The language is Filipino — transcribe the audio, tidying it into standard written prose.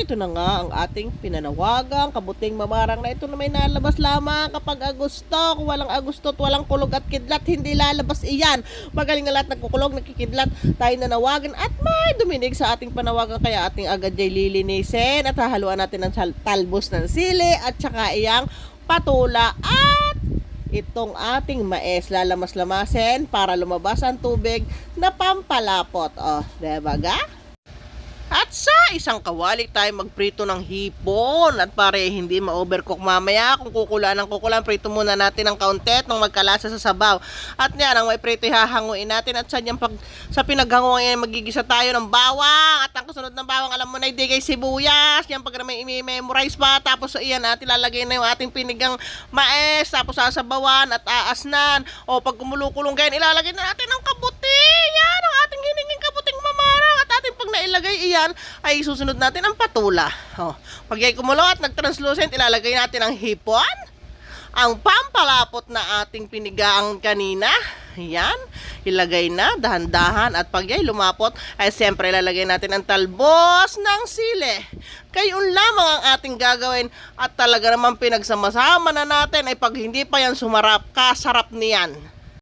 ito na nga ang ating pinanawagang kabuting mamarang na ito na may nalabas lamang kapag Agosto. Kung walang Agosto at walang kulog at kidlat, hindi lalabas iyan. Magaling na lahat nagkukulog, nakikidlat, tayo nanawagan at may duminig sa ating panawagan. Kaya ating agad jay lilinisin at hahaluan natin ng talbos ng sili at saka iyang patula at itong ating mais lalamas-lamasin para lumabas ang tubig na pampalapot. Diba ga? At sa isang kawali tayo magprito ng hipon at para hindi ma-overcook mamaya, kung kukulaan ng kukulaan, prito muna natin ng kaunti nung magkalasa sa sabaw. At yan, ang may prito hahanguin natin at sa pinaghanguan yan magigisa tayo ng bawang at ang kasunod ng bawang alam mo na hindi kay sibuyas. Yan pag may i-memorize pa, tapos iyan at ilalagay na yung ating pinigang mais, tapos sasabawan at aasnan. O pag kumulo-kulong ganyan, ilalagay na natin ang kabuti. Yan ang ating hiningin kabuting mamarang at ating pag nailagay iyan ay susunod natin ang patula. Pag ay kumulo at nag-translucent, ilalagay natin ang hipon, ang pampalapot na ating pinigang kanina. Yan, ilagay na dahan-dahan at pag ay lumapot ay siyempre ilalagay natin ang talbos ng sili. Kayon lamang ang ating gagawin at talaga naman pinagsama-sama na natin ay pag hindi pa yan sumarap, kasarap niyan.